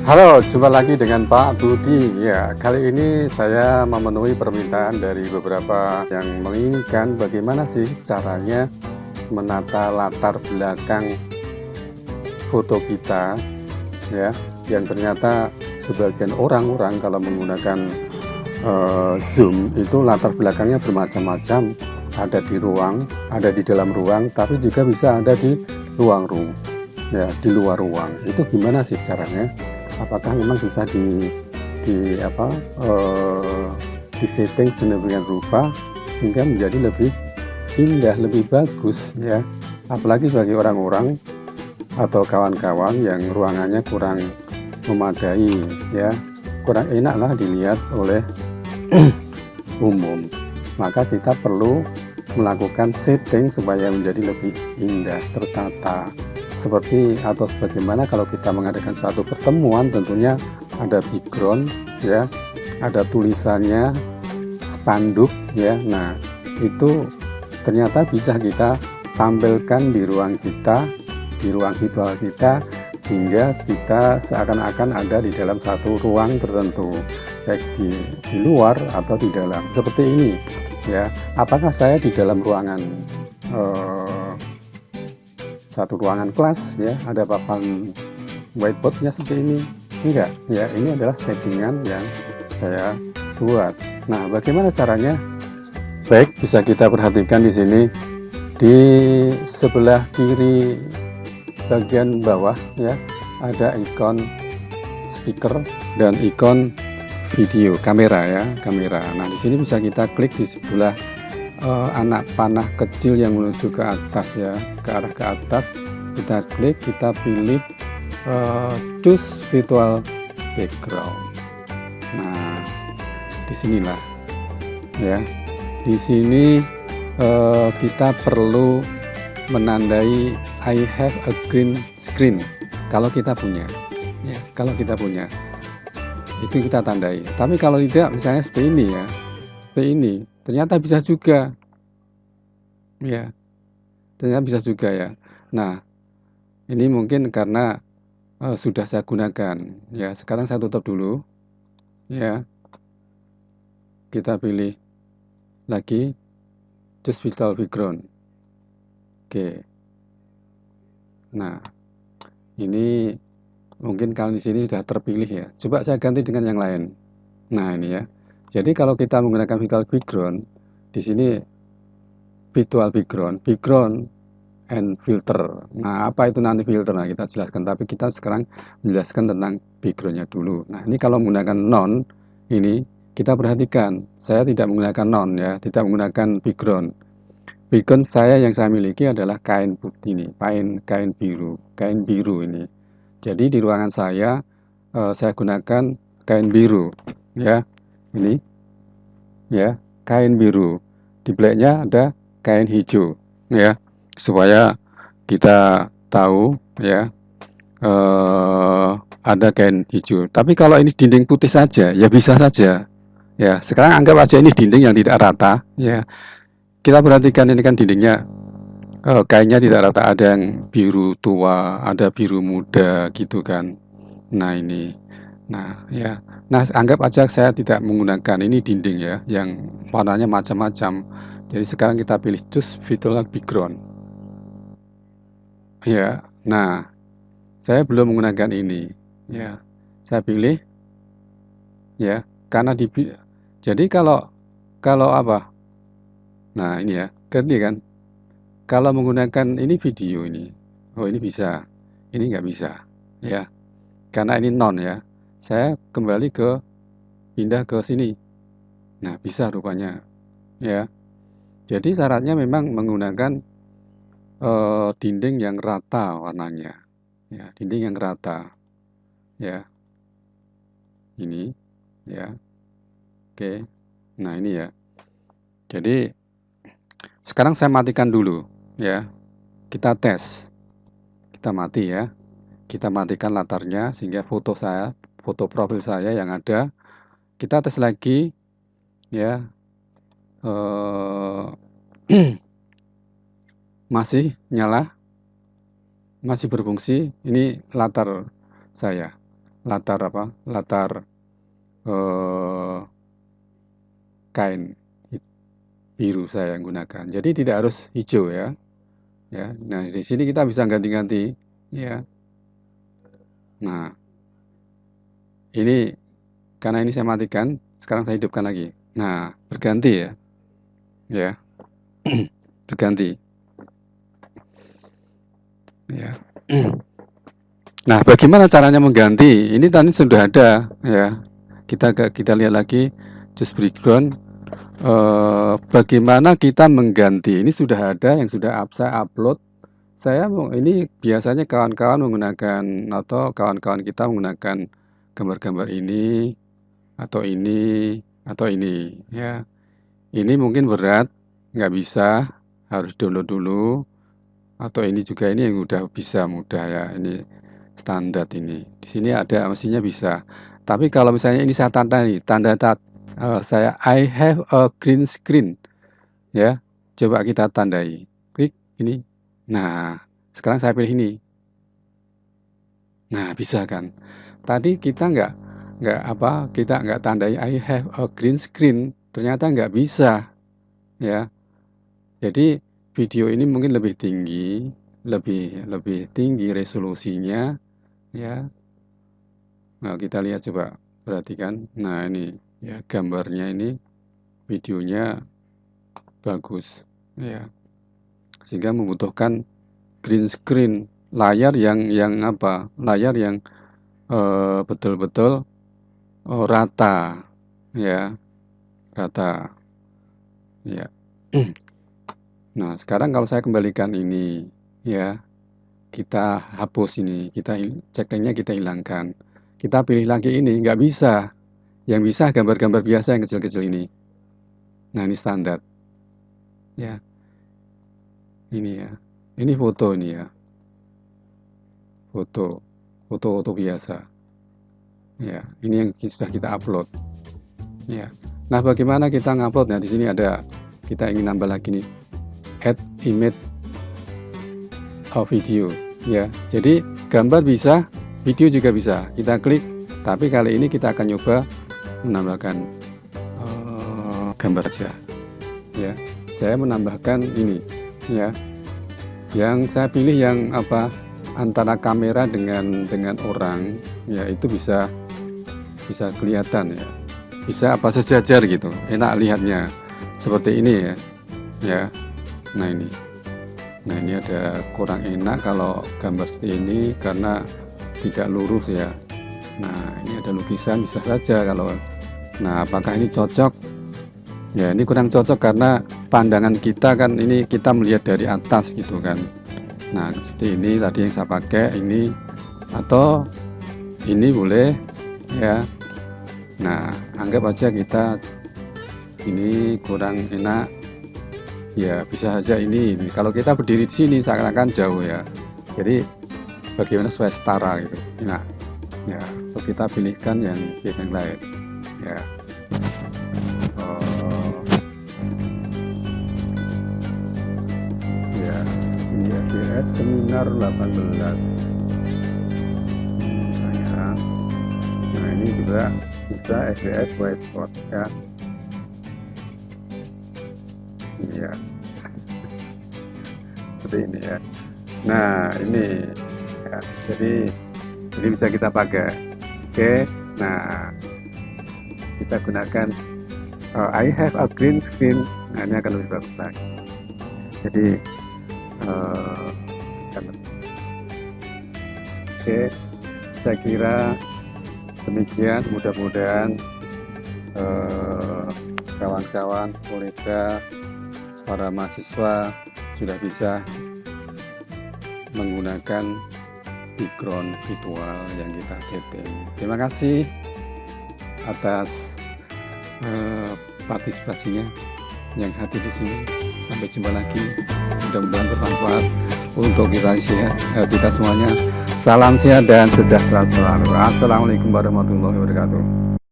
Halo, jumpa lagi dengan Pak Budi. Ya, kali ini saya memenuhi permintaan dari beberapa yang menginginkan bagaimana sih caranya menata latar belakang foto kita, ya, yang ternyata sebagian orang-orang kalau menggunakan Zoom itu latar belakangnya bermacam-macam, ada di ruang, ada di dalam ruang, tapi juga bisa ada di ruang ya, di luar ruang. Itu gimana sih caranya? Apakah memang bisa di apa di setting sedemikian rupa sehingga menjadi lebih indah, lebih bagus ya. Apalagi bagi orang-orang atau kawan-kawan yang ruangannya kurang memadai ya, kurang enak lah dilihat oleh umum. Maka kita perlu melakukan setting supaya menjadi lebih indah, tertata. Seperti atau sebagaimana kalau kita mengadakan suatu pertemuan, tentunya ada background ya, ada tulisannya, spanduk ya. Nah, itu ternyata bisa kita tampilkan di ruang kita, di ruang virtual kita, sehingga kita seakan-akan ada di dalam satu ruang tertentu, baik di luar atau di dalam. Seperti ini ya. Apakah saya di dalam ruangan satu ruangan kelas ya, ada papan whiteboardnya seperti ini? Enggak ya, ini adalah settingan yang saya buat. Nah, bagaimana caranya? Baik, bisa kita perhatikan di sini di sebelah kiri bagian bawah ya, ada ikon speaker dan ikon video kamera ya, kamera. Nah, di sini bisa kita klik di sebelah anak panah kecil yang menuju ke atas ya, ke arah ke atas. Kita klik, kita pilih choose virtual background. Nah, disinilah ya, di sini kita perlu menandai I have a green screen kalau kita punya ya, kalau kita punya itu kita tandai. Tapi kalau tidak, misalnya seperti ini ya, seperti ini, ternyata bisa juga ya, ternyata bisa juga ya. Nah, ini mungkin karena sudah saya gunakan ya. Sekarang saya tutup dulu ya, kita pilih lagi just virtual background. Oke, nah ini mungkin kalau di sini sudah terpilih ya. Coba saya ganti dengan yang lain. Nah, ini ya. Jadi kalau kita menggunakan virtual background, di sini virtual background and filter. Nah, apa itu nanti filter? Nah, kita jelaskan. Tapi kita sekarang menjelaskan tentang backgroundnya dulu. Nah, ini kalau menggunakan non, ini kita perhatikan. Saya tidak menggunakan non ya, tidak menggunakan background. Background saya yang saya miliki adalah kain putih ini, kain biru ini. Jadi di ruangan saya gunakan kain biru ya, ini ya, kain biru. Di belakangnya ada kain hijau ya, supaya kita tahu ya, ada kain hijau. Tapi kalau ini dinding putih saja ya bisa saja ya. Sekarang anggap aja ini dinding yang tidak rata ya. Kita perhatikan ini kan dindingnya, kainnya tidak rata, ada yang biru tua, ada biru muda gitu kan. Nah, ini. Nah, ya. Nah, anggap aja saya tidak menggunakan ini dinding ya, yang warnanya macam-macam. Jadi sekarang kita pilih choose virtual background. Ya. Nah, saya belum menggunakan ini. Ya. Saya pilih ya, karena jadi kalau kalau apa? Nah, ini ya. Ganti kan? Kalau menggunakan ini video ini. Oh, ini bisa. Ini nggak bisa. Ya. Karena ini non ya. Saya kembali ke pindah ke sini. Nah, bisa rupanya ya. Jadi syaratnya memang menggunakan dinding yang rata warnanya. Ya, dinding yang rata. Ya. Ini ya. Oke. Nah, ini ya. Jadi sekarang saya matikan dulu ya. Kita tes. Kita mati ya. Kita matikan latarnya sehingga foto saya, foto profil saya yang ada. Kita tes lagi ya. Masih nyala, masih berfungsi. Ini latar saya. latar eh, kain biru saya gunakan. Jadi tidak harus hijau ya. Ya, nah di sini kita bisa ganti-ganti ya. Nah, ini karena ini saya matikan, sekarang saya hidupkan lagi. Nah, berganti ya. Ya. Berganti. Ya. Nah, bagaimana caranya mengganti? Ini tadi sudah ada ya. Kita lihat lagi just background. Bagaimana kita mengganti? Ini sudah ada yang sudah saya upload. Ini biasanya kawan-kawan menggunakan atau kawan-kawan kita menggunakan gambar-gambar ini atau ini atau ini ya. Ini mungkin berat, nggak bisa, harus download dulu. Atau ini juga ini yang udah bisa mudah ya. Ini standar ini. Di sini ada mestinya bisa. Tapi kalau misalnya ini saya tandai, saya I have a green screen ya. Coba kita tandai. Klik ini. Nah, sekarang saya pilih ini. Nah, bisa kan? Tadi kita kita nggak tandai I have a green screen, ternyata nggak bisa ya. Jadi video ini mungkin lebih tinggi resolusinya ya. Nah, kita lihat coba perhatikan. Nah, ini ya gambarnya ini, videonya bagus ya. Sehingga membutuhkan green screen, layar yang betul-betul rata ya, rata ya. Nah, sekarang kalau saya kembalikan ini ya, kita hapus ini, ceklingnya kita hilangkan, kita pilih lagi ini, nggak bisa. Yang bisa gambar-gambar biasa yang kecil-kecil ini. Nah, ini standar ya. Ini ya, ini foto ini ya, foto biasa ya. Ini yang sudah kita upload ya. Nah, bagaimana kita ngupload? Nah, di sini ada, kita ingin nambah lagi nih, add image video ya. Jadi gambar bisa, video juga bisa. Kita klik, tapi kali ini kita akan nyoba menambahkan gambar saja ya. Saya menambahkan ini ya. Yang saya pilih yang antara kamera dengan orang ya, itu bisa kelihatan ya. Bisa sejajar gitu, enak lihatnya. Seperti ini ya. Ya. Nah, ini ada kurang enak kalau gambar seperti ini karena tidak lurus ya. Nah, ini ada lukisan, bisa saja kalau. Nah, apakah ini cocok? Ya, ini kurang cocok karena pandangan kita kan, ini kita melihat dari atas gitu kan. Nah, seperti ini tadi yang saya pakai ini, atau ini boleh ya. Nah, anggap aja kita ini kurang enak ya, bisa saja ini. Kalau kita berdiri di sini seakan-akan jauh ya. Jadi bagaimana supaya setara gitu. Nah, ya, kita pilihkan yang lain ya. Ya, ini SBS seminar 18 nah, ini juga bisa SBS whiteboard ya. Iya, seperti ini ya. Nah, ini ya, jadi ini bisa kita pakai. Oke, nah kita gunakan I have a green screen. Nah, ini akan lebih bagus lagi. Jadi oke, saya kira demikian. Mudah-mudahan kawan-kawan, kolega, para mahasiswa sudah bisa menggunakan background virtual yang kita setting. Terima kasih atas partisipasinya yang hadir di sini. Sampai jumpa lagi. Mudah-mudahan bermanfaat untuk kita semuanya. Salam sehat dan sejahtera selalu. Assalamualaikum warahmatullahi wabarakatuh.